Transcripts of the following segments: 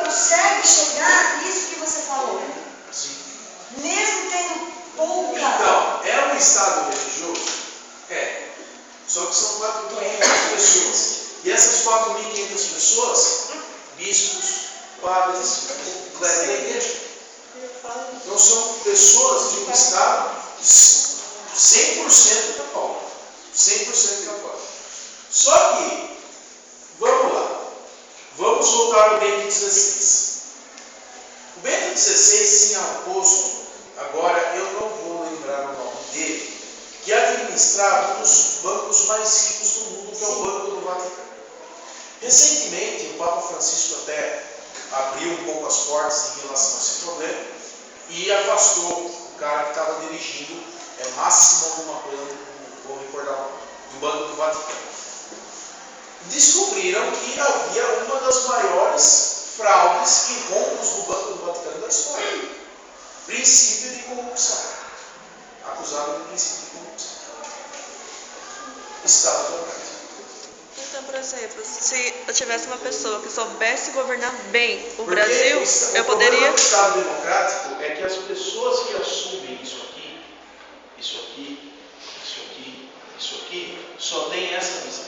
consegue chegar nisso que você falou. Sim. Mesmo tendo pouca. Então, é um estado religioso? É. Só que são 4.500 pessoas. E essas 4.500 pessoas, bispos, padres, clérigos da igreja. Então são pessoas de um estado 100% católico. 100% católico. Só que, vamos lá. Vamos voltar ao Bento XVI. O Bento XVI tinha um posto, agora eu não vou lembrar o nome dele, que administrava um dos bancos mais ricos do mundo, que é o Banco do Vaticano. Recentemente, o Papa Francisco até abriu um pouco as portas em relação a esse problema e afastou o cara que estava dirigindo, Máximo alguma coisa, não vou recordar o nome, do Banco do Vaticano. Descobriram que havia uma das maiores fraudes e roubos do Banco do Vaticano da história. Princípio de corrupção. Acusado de princípio de corrupção. Estado democrático. Então, por exemplo, se eu tivesse uma pessoa que soubesse governar bem o Porque Brasil, eu poderia... O Estado democrático é que as pessoas que assumem isso aqui, isso aqui, isso aqui, isso aqui, só tem essa visão.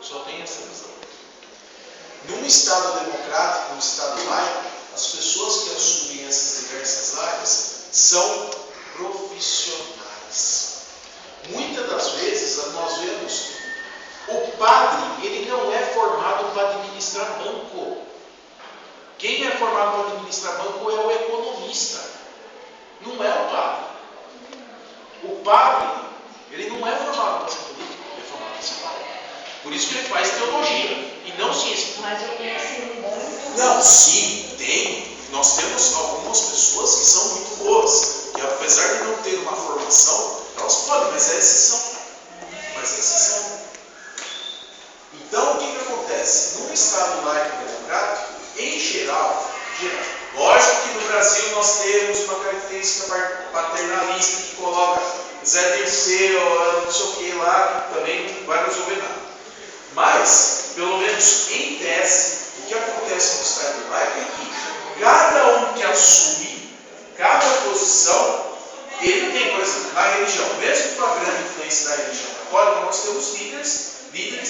Só tem essa visão. Num Estado democrático, num Estado laico, as pessoas que assumem essas diversas áreas são profissionais. Muitas das vezes nós vemos o padre, ele não é formado para administrar banco. Quem é formado para administrar banco é o economista, não é o padre. O padre, ele não é formado para ser político, ele é formado para ser padre. Por isso que ele faz teologia e não ciência. Mas eu conheci um bom. Não, sim, tem. Nós temos algumas pessoas que são muito boas, que apesar de não ter uma formação, elas podem, mas é exceção. Mas é exceção. Então, o que acontece? Num Estado laico e democrático, em geral, lógico que no Brasil nós temos uma característica paternalista que coloca Zé Dirceu, não sei o que lá, que também não vai resolver nada. Mas, pelo menos em tese, o que acontece no Estado laico é que cada um que assume cada posição, ele tem, por exemplo, na religião, mesmo com a grande influência da religião católica, nós temos líderes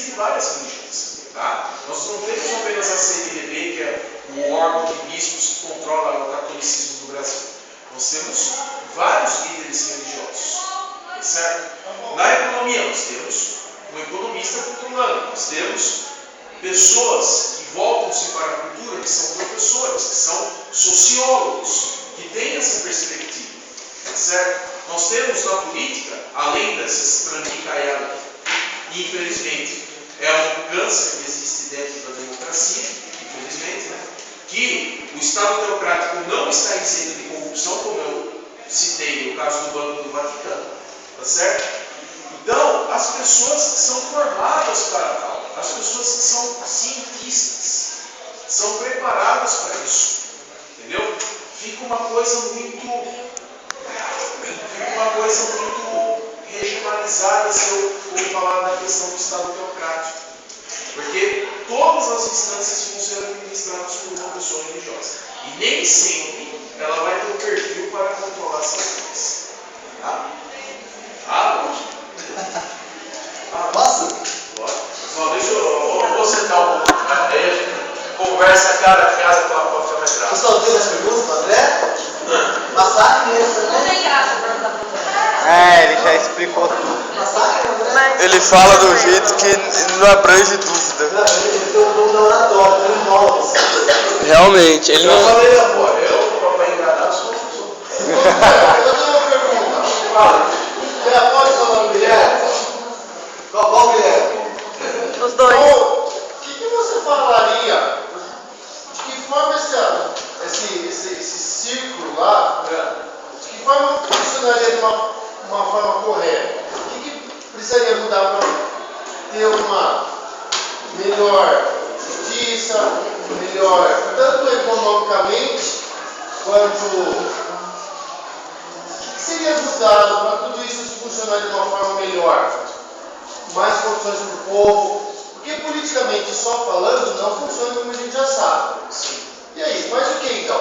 de várias religiões. Tá? Nós não temos apenas a CNBB, que é o órgão de bispos que controla o catolicismo do Brasil. Nós temos vários líderes religiosos. Certo? Na economia, nós temos um economista controlando, nós temos pessoas que voltam-se para a cultura, que são professores, que são sociólogos, que têm essa perspectiva. Certo? Nós temos na política, além dessas tramicaiadas, infelizmente, é um câncer que existe dentro da democracia, infelizmente, né? Que o Estado democrático não está isento de corrupção, como eu citei no caso do Banco do Vaticano, tá certo? Então, as pessoas são formadas para tal, as pessoas que são cientistas, são preparadas para isso, entendeu? Fica uma coisa muito regionalizada, se eu for falar da questão do Estado democrático. Porque todas as instâncias vão ser administradas por uma pessoa religiosa. E nem sempre ela vai ter o perfil para controlar essas coisas. Tá? Lógico. Posso? Lógico. Pessoal, deixa eu vou sentar um pouco. Aí a gente conversa cara a casa com a família. Pessoal, tem as perguntas para André? Massacre mesmo, Não né? tem graça para perguntar para Ele já explicou tudo. Massacre, André? Ele fala do jeito que não abrange dúvida. Ele tem um dom da oratória, ele envolve você. Realmente, ele Eu não. falei, amor, eu para enganar sou. Eu tenho uma pergunta. Fala. Pode falar do Guilherme? Qual Guilherme? Os dois. O que você falaria? De que forma esse círculo lá, de que forma funcionaria de uma forma correta? O que precisaria mudar para ter uma melhor justiça, melhor, tanto economicamente quanto. O que seria mudado para tudo isso funcionar de uma forma melhor? Mais condições para o povo? Porque politicamente só falando não funciona, como a gente já sabe. E aí, faz o que então?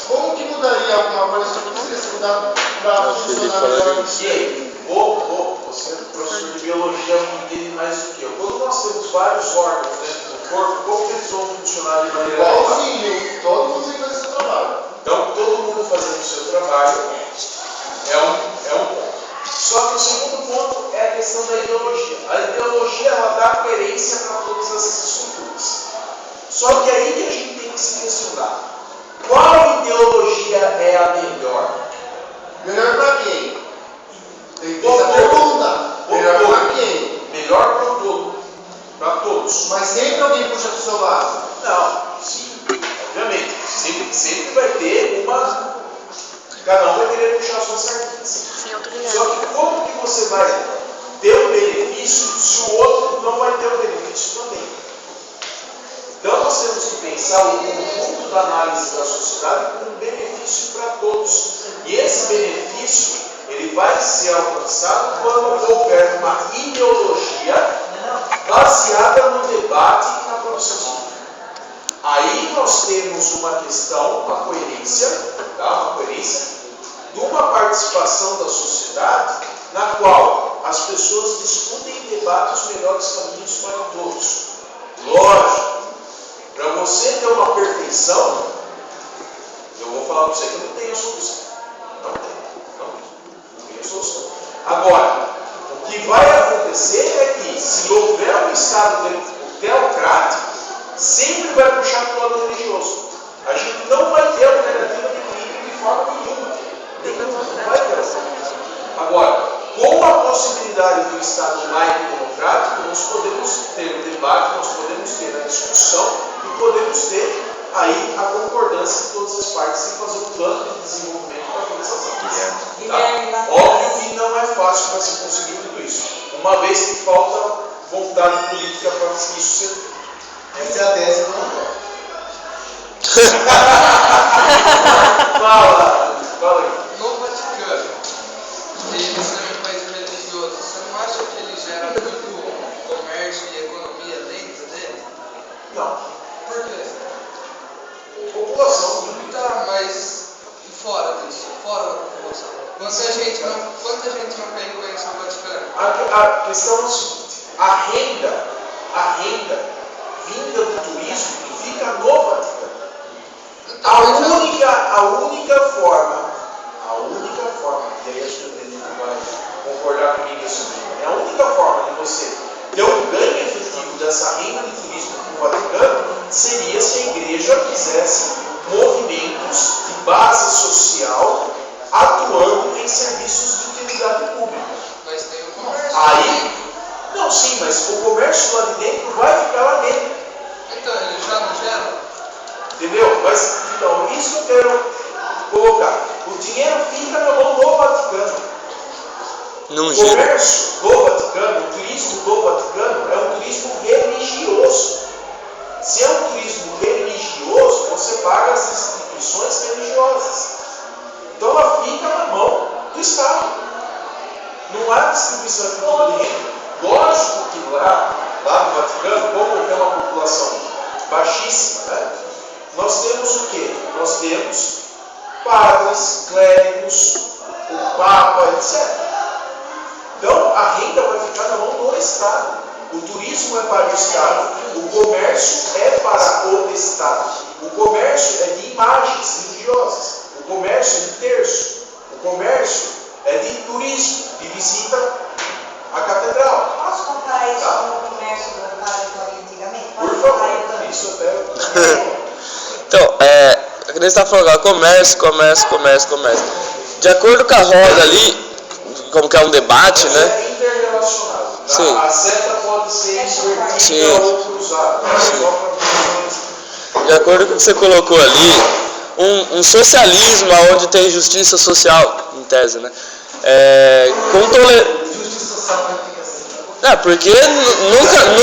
Como que mudaria alguma coisa se precisa mudar para funcionar melhor? Você é professor de biologia, entende mais do que eu. Quando nós temos vários órgãos dentro do corpo, como que eles vão funcionar de maneira Igualzinho, todo mundo tem que fazer seu trabalho. Então, todo mundo fazendo o seu trabalho é um ponto. Só que o segundo ponto é a questão da ideologia. A ideologia, ela dá coerência para todas essas estruturas. Só que aí que a gente tem que se questionar. Qual ideologia é a melhor? Melhor para quem? Tem que ter essa pergunta. Melhor para quem? Melhor para o todo. Para todos. Mas sempre alguém puxa pro seu lado. Não, sim, obviamente. Sempre vai ter uma. Cada um vai querer puxar suas sardinhas. Sim, Só que como que você vai ter um benefício se o outro não vai ter um benefício também? Então nós temos que pensar o conjunto da análise da sociedade como um benefício para todos. E esse benefício ele vai ser alcançado quando houver uma ideologia baseada no debate e na produção científica. Aí nós temos uma questão, uma coerência, tá? Uma coerência de uma participação da sociedade na qual as pessoas discutem e debatem os melhores caminhos para todos. Lógico, para você ter uma perfeição, eu vou falar para você que eu não tenho a solução. Não tenho a solução. Agora, o que vai acontecer é que se houver um Estado teocrático, sempre vai puxar para o lado religioso. A gente não vai ter alternativa de equilíbrio de forma nenhuma. Não vai ter essa. Agora, com a possibilidade do Estado laico e democrático, nós podemos ter o debate, nós podemos ter a discussão e podemos ter aí a concordância de todas as partes e fazer um plano de desenvolvimento para todas as áreas. Tá? Óbvio que não é fácil para se conseguir tudo isso, uma vez que falta vontade política para que isso seja feito. Essa é a tese do André. Fala aí. No Vaticano, ele sendo um país religioso, você não acha que ele gera muito comércio e economia dentro dele? Não. Por quê? População. Tá, mas e fora disso? Fora da população? Quanta gente não quer reconhecer o Vaticano? A questão é o seguinte, a renda vinda do turismo que fica no Vaticano. A única forma, e aí acho que o Felipe vai concordar comigo isso, é a única forma de você ter um ganho efetivo dessa renda de turismo no Vaticano seria se a igreja fizesse movimentos de base social atuando em serviços de utilidade pública. Mas tem o comércio. Aí, não, sim, mas o comércio lá de dentro vai ficar lá dentro. Então, ele já não gera? Entendeu? Mas, então, isso que eu quero colocar. O dinheiro fica na mão do Vaticano. Não O gira. comércio do Vaticano, o turismo do Vaticano é um turismo religioso. Se é um turismo religioso, você paga as instituições religiosas. Então ela fica na mão do Estado. Não há distribuição efetiva de renda. Lógico que lá no Vaticano, como é uma população baixíssima, né? Nós temos o quê? Nós temos padres, clérigos, o Papa, etc. Então, a renda vai ficar na mão do Estado. O turismo é para o Estado. O comércio é para o Estado. O comércio é de imagens religiosas. O comércio é de terço. O comércio é de turismo, de visita à catedral. Posso comparar isso Tá. com o comércio do Vale antigamente? Por Posso favor, comparar então? isso até... Então, a gente está falando agora, comércio. De acordo com a roda ali, como que é um debate, né? É interrelacionado. Tá? Sim. A seta pode ser invertida Sim. ou cruzada. Só para De acordo com o que você colocou ali, um socialismo onde tem justiça social, em tese, né? Com Justiça social vai ter que ser. É, porque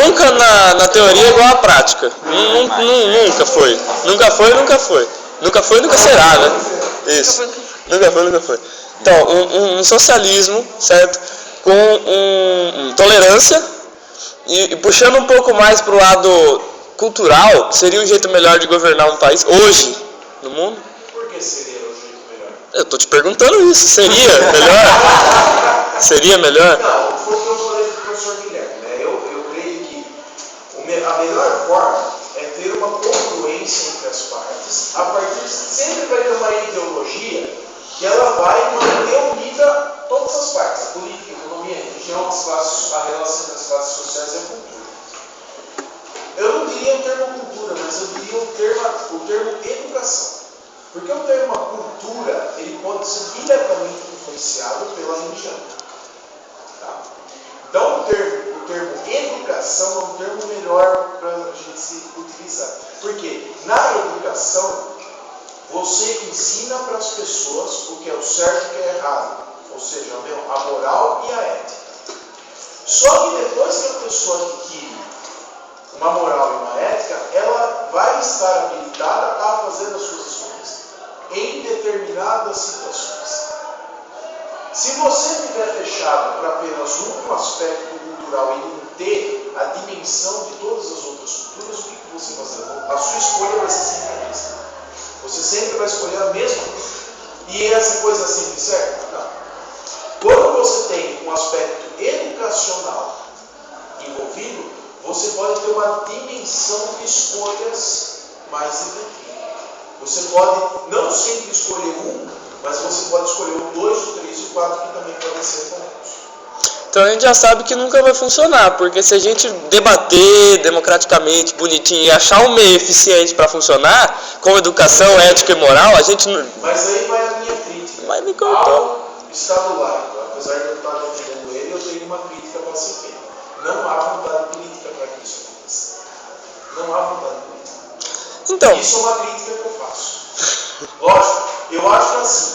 nunca na teoria é igual à prática. Nunca foi. Nunca foi, nunca será, né? Isso. Nunca foi. Então, um socialismo, certo? Com tolerância, E puxando um pouco mais pro lado cultural, seria um jeito melhor de governar um país hoje no mundo? Por que seria o jeito melhor? Eu tô te perguntando isso. Seria melhor? Seria melhor? Não, foi o que eu falei para o professor Guilherme, né? Eu creio que a melhor forma é ter uma congruência entre as partes. A partir sempre vai ter uma ideologia que ela vai manter unida todas as partes, a política, a economia, a religião, a relação entre as classes sociais e a cultura. Eu não diria o termo cultura, mas eu diria o termo educação. Porque o termo cultura, ele pode ser diretamente influenciado pela religião. Tá? Então o termo educação é um termo melhor para a gente se utilizar. Porque na educação, você ensina para as pessoas o que é o certo e o que é errado. Ou seja, a moral e a ética. Só que depois que a pessoa adquire uma moral e uma ética, ela vai estar habilitada a fazer as suas escolhas em determinadas situações. Se você estiver fechado para apenas um aspecto cultural e não ter a dimensão de todas as outras culturas, o que você vai fazer? A sua escolha vai ser sempre a mesma. Você sempre vai escolher a mesma coisa. E essa coisa sempre certa? Não. Quando você tem um aspecto educacional envolvido, você pode ter uma dimensão de escolhas mais efetiva. Você pode não sempre escolher um, mas você pode escolher o 2, o 3 e o 4, que também podem ser comuns. Então a gente já sabe que nunca vai funcionar, porque se a gente debater democraticamente, bonitinho, e achar um meio eficiente para funcionar, com educação, ética e moral, a gente não... Mas aí vai a minha crítica. Mas me cortou. Ao Estado laico, apesar de eu estar defendendo ele, eu tenho uma crítica para ser feita. Não há vontade política para que isso aconteça. Não há vontade política. Então, Isso é uma crítica que eu faço. Lógico, eu acho assim,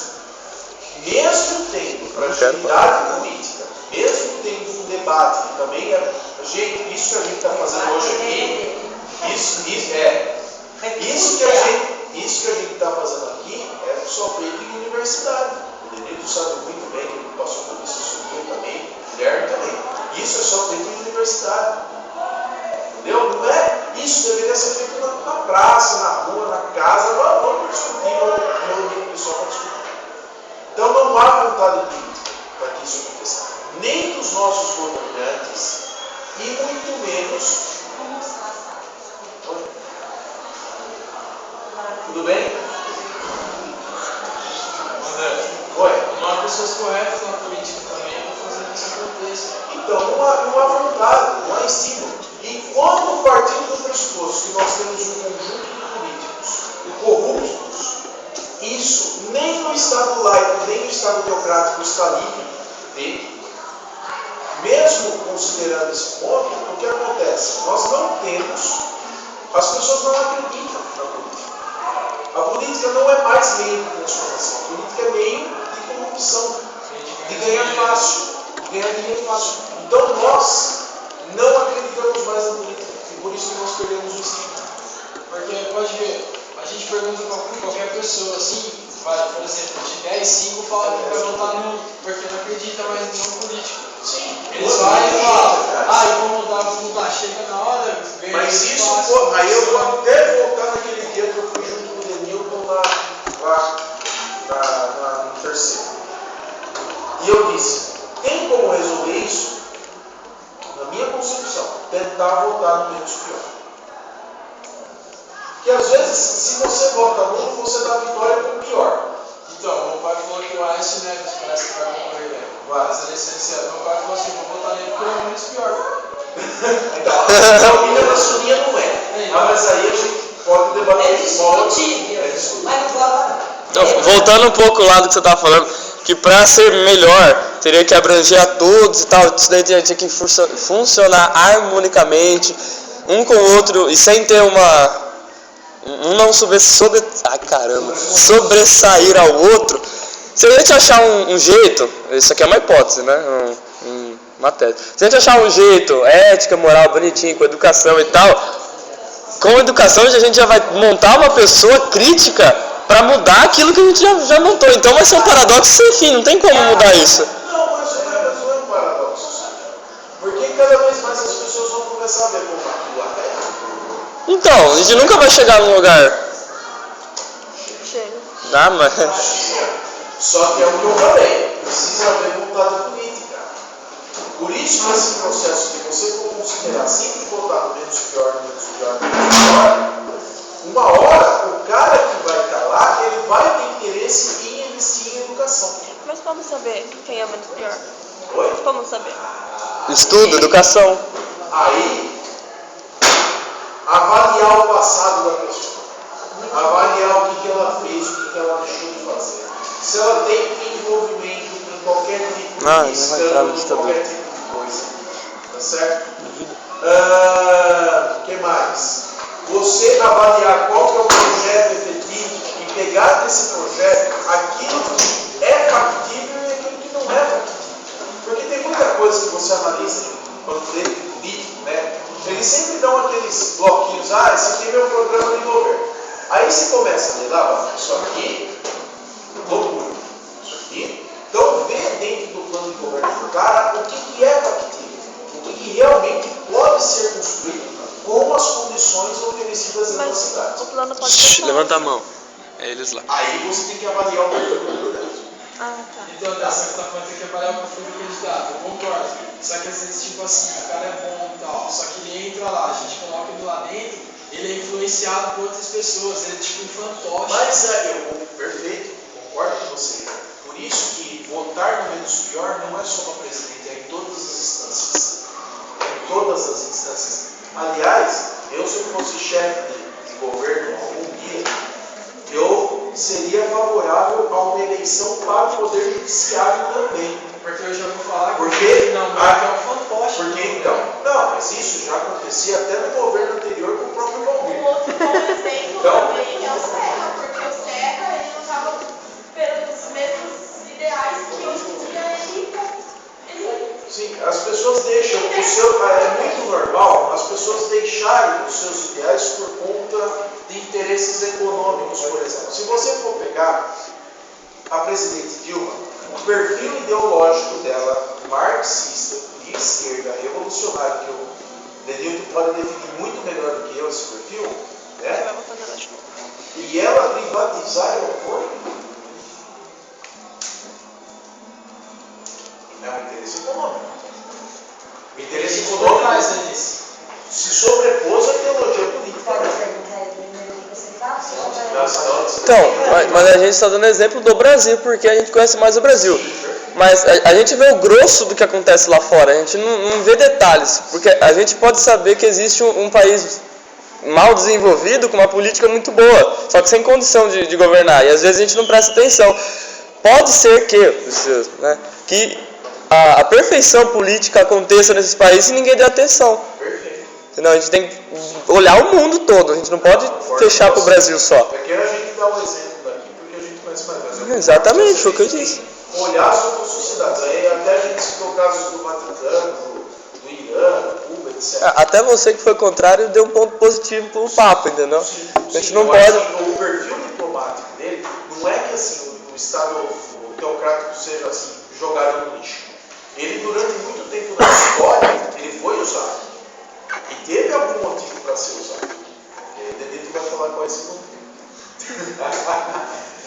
mesmo tendo fragilidade política, mesmo tendo um debate, que também é, gente, isso que a gente está fazendo hoje aqui, isso que a gente está fazendo aqui é só feito em universidade. O Denilton sabe muito bem que ele passou por isso, Silvio também, Guilherme também. Isso é só feito em universidade. Entendeu? Não é? Isso deveria ser feito na praça, na rua, na casa. Vamos discutir, reunir o pessoal para discutir. Então não há vontade política para que isso aconteça. Nem dos nossos governantes e muito menos. Oi? Tudo bem? André, Oi? não há pessoas corretas na política também para fazer que isso aconteça. Então, não há vontade, não há estímulo. E quando partindo do pressuposto que nós temos um conjunto de políticos corruptos, isso nem no Estado laico, nem no Estado teocrático está livre de, mesmo considerando esse ponto, o que acontece? Nós não temos, as pessoas não acreditam na política. A política não é mais meio de transformação, a política é meio de corrupção, de ganhar fácil, de ganhar dinheiro fácil. Então nós não acreditamos mais na política, e por isso que nós perdemos o estímulo. Porque pode ver, a gente pergunta para qualquer pessoa assim, vai, por exemplo, de 10, 5 fala que vai votar no, porque não acredita mais no político. Sim, Eles vão e falam, eu vou mudar, chega na hora, ganha. mas isso for, aí eu vou até voltar naquele dia que eu fui junto com o Denilton lá no terceiro. E eu disse, tem como resolver isso? Na minha concepção, tentar votar no menos pior. Porque às vezes, se você vota no, você dá vitória para o pior. Então, meu pai falou que o Aécio Neves parece que vai concorrer, né? Mas licenciado, meu pai falou assim, vou votar nele porque é o menos pior. Então, a minha maçonia não é. Mas aí a gente pode debater isso. É discutível. Mas não vota não. então, voltando um pouco lá do que você estava falando, que para ser melhor, teria que abranger a todos e tal, isso daí tinha que funcionar harmonicamente, um com o outro, e sem ter não sobressair ao outro. Se a gente achar um jeito, isso aqui é uma hipótese, né? Uma tese. Se a gente achar um jeito, ética, moral, bonitinho, com educação e tal, com educação a gente já vai montar uma pessoa crítica para mudar aquilo que a gente já montou. Então vai ser um paradoxo sem fim, não tem como mudar isso. Não, mas não é um paradoxo. Por que cada vez mais as pessoas vão começar a ver como aquilo lá tá errado. Então, a gente nunca vai chegar num lugar. Chega. Ah, mas. Só que é o que eu falei, precisa haver vontade política. Por isso que esse processo de você for considerar sempre votar no menos pior, uma hora o cara que vai estar lá, ele vai ter interesse em investir em educação. Mas como saber quem é menos pior? Oi? Como saber? Estudo, educação. Aí, avaliar o passado da pessoa. Avaliar o que ela fez, o que ela deixou de fazer. Se ela tem envolvimento em qualquer tipo de escândalo, qualquer tipo de coisa. Tá certo? O que mais? Você avaliar qual que é o projeto efetivo e pegar desse projeto aquilo que é factível e aquilo que não é factível. Porque tem muita coisa que você analisa quando lê político, né? Eles sempre dão aqueles bloquinhos, esse aqui é meu programa de governo. Aí você começa a ler lá, isso aqui, loucura. Isso aqui. Então vê dentro do plano de governo do cara o que é factível, o que realmente pode ser construído com as condições oferecidas na cidade. O plano pode ser. Levanta a mão. É eles lá. Aí você tem que avaliar o perfil do candidato. Ah, tá. Então, dessa que você tá falando, tem que avaliar o perfil do candidato, eu concordo. Só que às vezes, tipo assim, o cara é bom e tal, só que ele entra lá, a gente coloca ele lá dentro, ele é influenciado por outras pessoas, ele é tipo um fantoche. Mas perfeito, concordo com você. Por isso que votar no menos pior não é só para presidente, é em todas as instâncias. É em todas as instâncias. Aliás, eu se eu fosse chefe de governo algum dia, eu seria favorável a uma eleição para o Poder Judiciário também. Porque eu já vou falar que Porque não, mas é um fantoche. Porque então, não, mas isso já acontecia até no governo anterior com o próprio Valmir. Um outro bom exemplo Então, também é o Serra, porque o Serra ele lutava pelos mesmos ideais que hoje em dia ele sim, as pessoas deixam o seu. É muito normal as pessoas deixarem os seus ideais por conta de interesses econômicos, por exemplo. Se você for pegar a presidente Dilma, o perfil ideológico dela, marxista, de esquerda, revolucionário, que o Denilton pode definir muito melhor do que eu esse perfil, né? E ela privatizar aeroporto é um interesse econômico. O interesse econômico se sobrepôs à ideologia política. Pode perguntar aí primeiro o que você fala? Então, mas a gente está dando exemplo do Brasil, porque a gente conhece mais o Brasil. Mas a gente vê o grosso do que acontece lá fora, a gente não vê detalhes, porque a gente pode saber que existe um país mal desenvolvido com uma política muito boa, só que sem condição de governar, e às vezes a gente não presta atenção. Pode ser que a perfeição política aconteça nesses países e ninguém dê atenção. Perfeito. Senão a gente tem que olhar o mundo todo, a gente não pode fechar para o Brasil só. Aqui a gente dá um exemplo daqui porque a gente conhece mais Brasil. Exatamente, foi o que eu disse. Olhar as outras sociedades. Aí até a gente citou casos do Vaticano, do Irã, Cuba, etc. Até você que foi contrário deu um ponto positivo pro papo, entendeu? A gente não Mas, pode. assim, o perfil diplomático dele não é que assim, o Estado teocrático seja assim, jogado no lixo. Ele durante muito tempo na história, ele foi usado. E teve algum motivo para ser usado. O Dedito vai falar qual é esse motivo.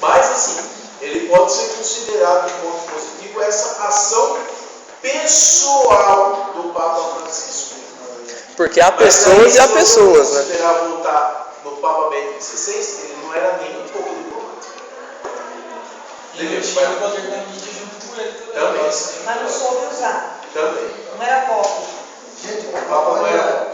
Mas assim, ele pode ser considerado um ponto positivo essa ação pessoal do Papa Francisco. Porque há pessoas e há pessoas, né? Se considerar voltar no Papa Bento XVI, ele não era nem um pouco diplomático. E ele tinha o poder da mídia junto com ele também. Mas não soube usar. Também. Não era pop. Gente, O Papa não era.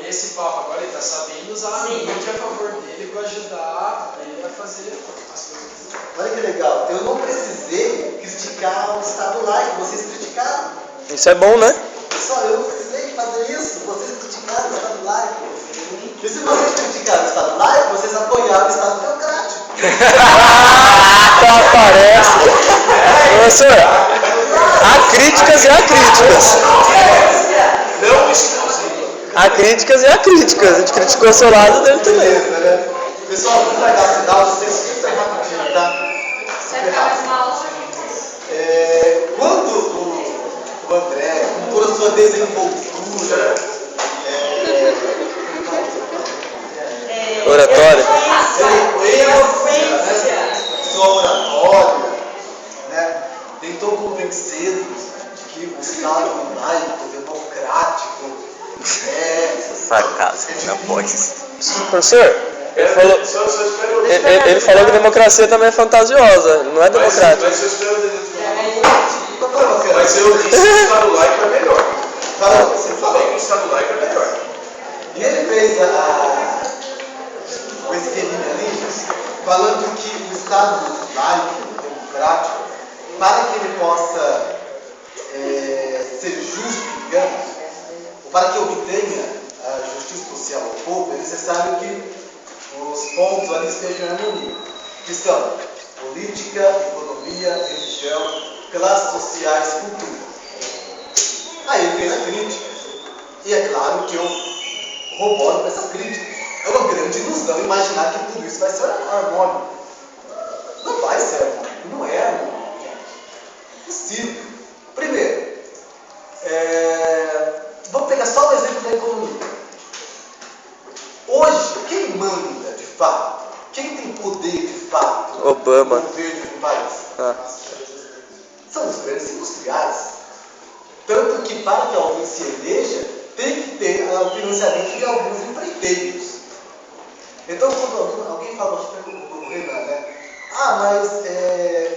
Esse Papa agora ele está sabendo usar a mídia a favor dele para ajudar ele a fazer as coisas. olha que legal, eu não precisei criticar o Estado laico, vocês criticaram. Isso é bom, né? Pessoal, eu não precisei fazer isso, vocês criticaram o Estado laico. E se vocês criticaram o Estado laico, vocês apoiaram o Estado teocrático. Aparece. Professor, há críticas e há críticas. Não exclusivo. Há críticas e há críticas. A gente criticou o seu lado dele também. Beleza, né? Pessoal, muito legal, se dá os textos super rapidinho, tá? vai ficar mais uma aula. Quando o André, com toda a sua desenvoltura, cultura, Oratória. Eloquência, né? Sua oratória, né? Tentou convencê-los de que o Estado laico, democrático, Sarcasmo, não pode. Professor, ele falou que democracia também é fantasiosa, não é democrática. Mas eu disse que o Estado laico é melhor. Eu falei que o Estado laico é melhor. E ele fez o esqueminha ali, falando que o Estado laico, democrático, para que ele possa ser justo, digamos, ou para que obtenha a justiça social ao povo, é necessário que os pontos ali estejam em harmonia, que são política, economia, religião, classes sociais, cultura. Aí ele fez a crítica. E é claro que eu corroboro com essa crítica. É uma grande ilusão imaginar que tudo isso vai ser harmônico. Não vai ser harmônico, não é harmônico. Possível. Primeiro, vamos pegar só o exemplo da economia. Hoje, quem manda de fato? Quem tem poder de fato? Obama. No governo de um país? São os grandes industriais. Tanto que para que alguém se eleja, tem que ter o financiamento de alguns empreiteiros. Então, quando alguém fala, o Renan, né? Mas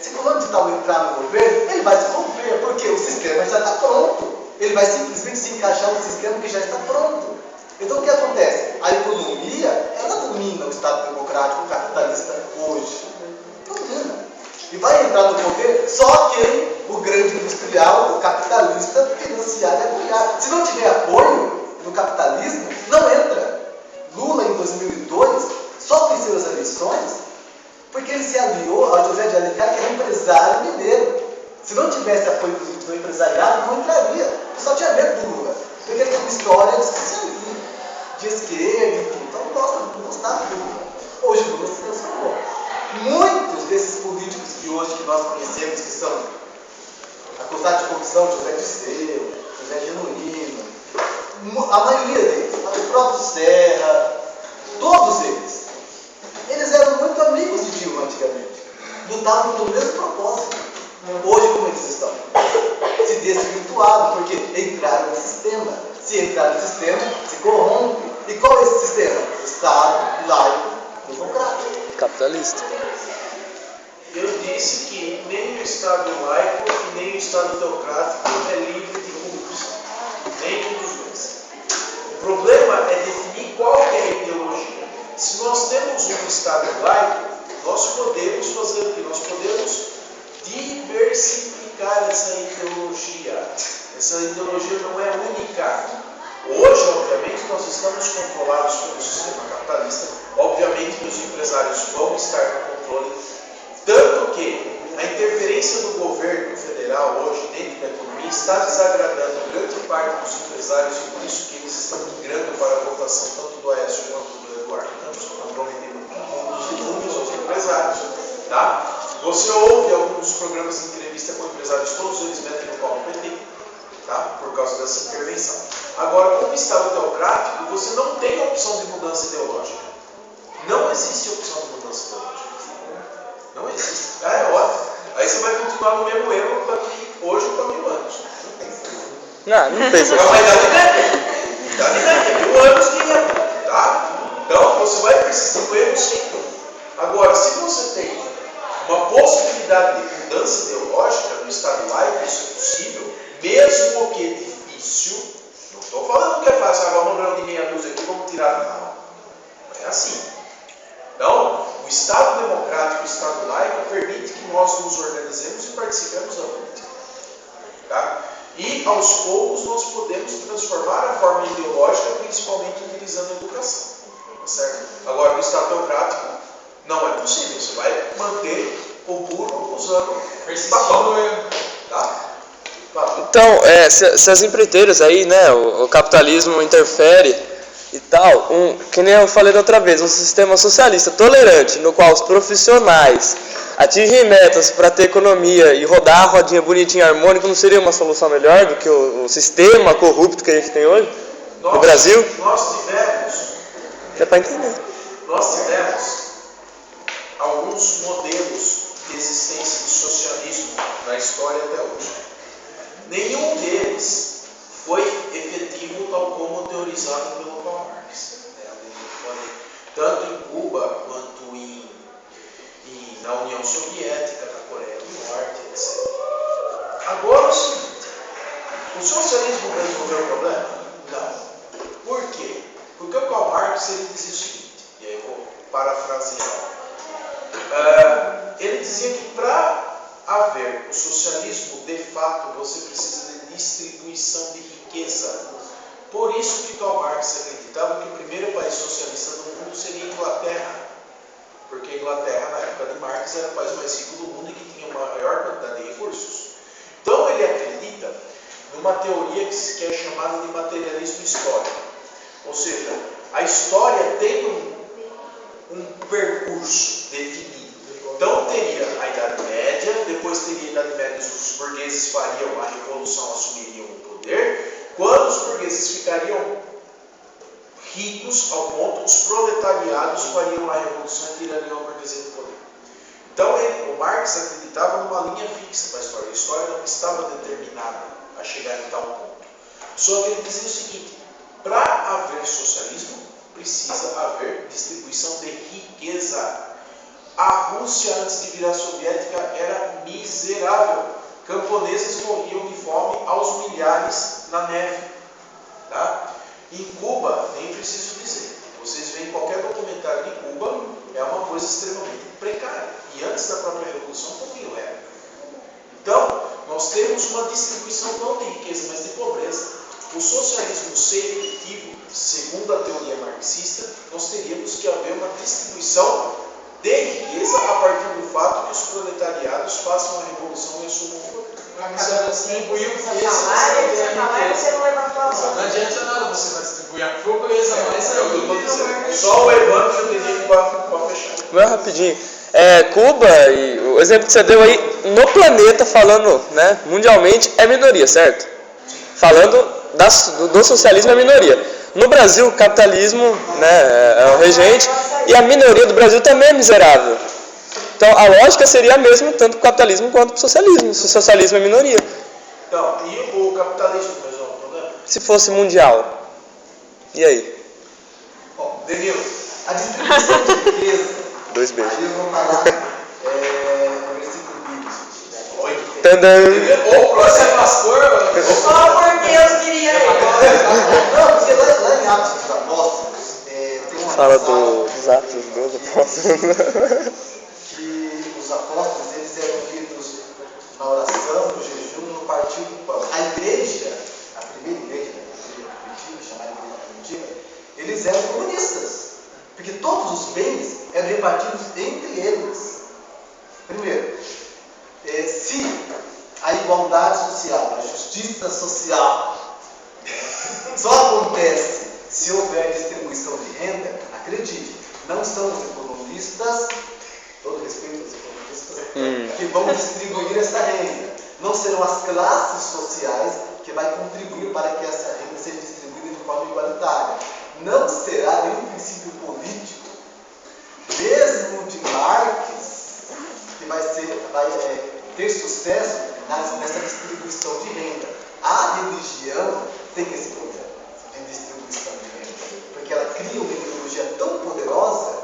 se fulano de tal entrar no governo, ele vai se romper, porque o sistema já está pronto. Ele vai simplesmente se encaixar no sistema que já está pronto. Então, o que acontece? A economia, ela domina o Estado democrático capitalista hoje. Domina. E vai entrar no poder só quem o grande industrial, o capitalista, financiar e apoiar. Se não tiver apoio do capitalismo, não entra. Lula, em 2002, só venceu as eleições porque ele se aliou ao José de Alencar, que era empresário mineiro. Se não tivesse apoio do empresariado, não entraria. Só tinha medo do Lula. Porque ele tem uma história de socialismo, de esquerda e tudo. Então não gostava do Lula. Hoje o Lula se transformou. Muitos desses políticos que hoje que nós conhecemos, que são acusados de corrupção, José Dirceu, José Genuíno, a maioria deles, o próprio Serra, todos eles eram muito amigos de Dilma antigamente. Lutavam pelo mesmo propósito. Hoje, como eles estão? Se desvirtuaram, porque entraram no sistema. Se entrar no sistema, se corrompe. E qual é esse sistema? Estado laico, democrático. Capitalista. Eu disse que nem o Estado laico e nem o Estado teocrático é livre de corrupção. Nenhum dos dois. O problema é definir qual é a ideologia. Se nós temos um Estado laico, nós podemos fazer o quê? Nós podemos diversificar essa ideologia. Essa ideologia não é única. Hoje, obviamente, nós estamos controlados pelo sistema capitalista. Obviamente que os empresários vão estar no controle. Tanto que a interferência do governo federal hoje dentro da economia está desagradando grande parte dos empresários e por isso que eles estão migrando para a votação tanto do Aécio quanto do Eduardo Campos, comprometendo muitos empresários. Tá? Você ouve alguns programas de entrevista com empresários, todos eles metem no pau no PT, tá? Por causa dessa intervenção. Agora, como Estado teocrático, você não tem opção de mudança ideológica. Não existe opção de mudança ideológica. Não existe. É ótimo. Aí você vai continuar no mesmo erro daqui hoje para 1000 anos. Não pensa Mas assim. dá de ideia. 1000 anos de erro. Tá? Então, você vai persistir no erro sempre. Agora, se você tem uma possibilidade de mudança ideológica no Estado laico, isso é possível, mesmo que difícil. Não estou falando que é fácil, vamos reunir meia dúzia aqui, vamos tirar. Não é assim. Então, o Estado democrático, o Estado laico, permite que nós nos organizemos e participemos da política. Tá? E, aos poucos, nós podemos transformar a forma ideológica, principalmente utilizando a educação. Tá certo? Agora, no Estado teocrático, não é possível. Você vai manter o burro usando papão. Tá? Então, se as empreiteiras aí, né, o capitalismo interfere e tal, que nem eu falei da outra vez, um sistema socialista tolerante, no qual os profissionais atingir metas para ter economia e rodar a rodinha bonitinha, harmônica, não seria uma solução melhor do que o sistema corrupto que a gente tem hoje no Brasil? É para entender. Nós tivemos alguns modelos de existência do socialismo na história até hoje. Nenhum deles foi efetivo tal como teorizado pelo Karl Marx. Tanto em Cuba quanto na União Soviética, na Coreia do Norte, etc. Agora é o seguinte, o socialismo resolveu o problema? Não. Por quê? Porque o Karl Marx ele dizia o seguinte, e aí eu vou parafrasear. Ele dizia que para haver o socialismo, de fato, você precisa de distribuição de riqueza. Por isso que Karl Marx acreditava que o primeiro país socialista do mundo seria a Inglaterra. Porque a Inglaterra, na época de Marx, era o país mais rico do mundo e que tinha uma maior quantidade de recursos. Então ele acredita numa teoria que é chamada de materialismo histórico. Ou seja, a história tem um percurso definido. Então teria a Idade Média, depois teria a Idade Média, os burgueses fariam a revolução, assumiriam o poder. Quando os burgueses ficariam ricos ao ponto, os proletariados fariam a revolução e tirariam a burguesia do poder. Então o Marx acreditava numa linha fixa para a história. A história não estava determinada a chegar em tal ponto. Só que ele dizia o seguinte, para haver socialismo, precisa haver distribuição de riqueza. A Rússia, antes de virar soviética, era miserável. Camponeses morriam de fome aos milhares na neve. Tá? Em Cuba, nem preciso dizer. Vocês veem qualquer documentário de Cuba, é uma coisa extremamente precária. E antes da própria Revolução também o era. Então, nós temos uma distribuição não de riqueza, mas de pobreza. O socialismo ser efetivo, segundo a teoria marxista, nós teríamos que haver uma distribuição de riqueza a partir do fato que os proletariados façam a revolução e assumam o poder. Você vai distribuir o que Você não levantou a mão. não adianta nada, você vai distribuir a pobreza, mas É o que eu estou dizendo. Só o Evandro eu teria para fechar. Vai rapidinho. Cuba, e o exemplo que você deu aí, no planeta, falando, né, mundialmente, é minoria, certo? Falando do socialismo é minoria. No Brasil, o capitalismo, né, é o regente, e a minoria do Brasil também é miserável. Então, a lógica seria a mesma, tanto para o capitalismo quanto para o socialismo. Se o socialismo é minoria. Então, e o capitalismo resolve o problema? Se fosse mundial. E aí? Bom, Danilo, a distribuição de riqueza. 2 beijos. Aí eu vou falar no versículo bíblico. Tandam. Ou você é pastor, Só por Deus queria ir. Não, porque lá em Atos dos Apóstolos tem uma Fala passagem dos Atos dos Apóstolos. que os apóstolos eles eram vistos na oração, no jejum, no partir do pão. A igreja, a primeira igreja, chamada igreja primitiva, eles eram comunistas, porque todos os bens eram repartidos entre eles. Primeiro, se a igualdade social, a justiça social só acontece se houver distribuição de renda, acredite, não são os economistas, todo respeito aos economistas, que vão distribuir essa renda. Não serão as classes sociais que vai contribuir para que essa renda seja distribuída de forma igualitária. Não será nenhum princípio político, mesmo de Marx, que vai ter sucesso nessa distribuição de renda. A religião tem esse problema de distribuição de renda, porque ela cria uma ideologia tão poderosa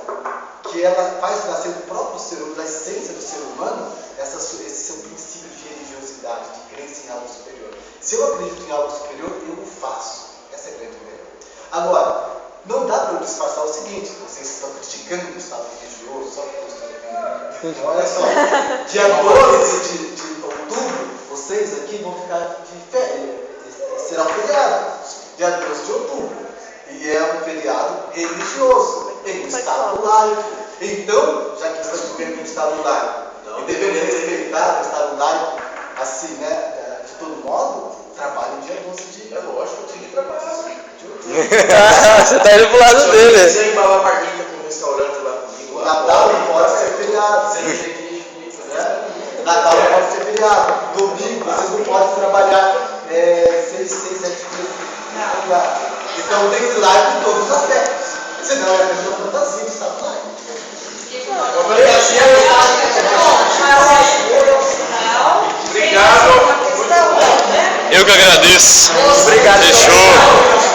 que ela faz nascer do próprio ser humano, da essência do ser humano, esse seu princípio de religiosidade, de crença em algo superior. Se eu acredito em algo superior, eu o faço. Essa é a grande verdade. Agora, não dá para eu disfarçar o seguinte: vocês estão criticando o Estado religioso, só porque o Estado é então, olha só, dia 12 de outubro, vocês aqui vão ficar de férias, será um feriado, dia 12 de outubro, e é um feriado religioso, em um Estado laico. Então, já que estamos vivendo em um Estado laico, e devemos respeitar o Estado laico, assim, né, de todo modo, trabalho dia 12 de... É lógico, eu tenho que trabalhar. Você tá indo pro lado Se eu dele. quiser embalar marmita para um restaurante lá comigo, O Natal não pode ser feriado. Você não tem que Né? Natal não pode ser feriado. Domingo, vocês não podem trabalhar 6, 7 dias. Então tem que ir lá em todos os aspectos. Senão é a mesma fantasia de Estado laico. Obrigado. Eu que agradeço. Obrigado. Fechou.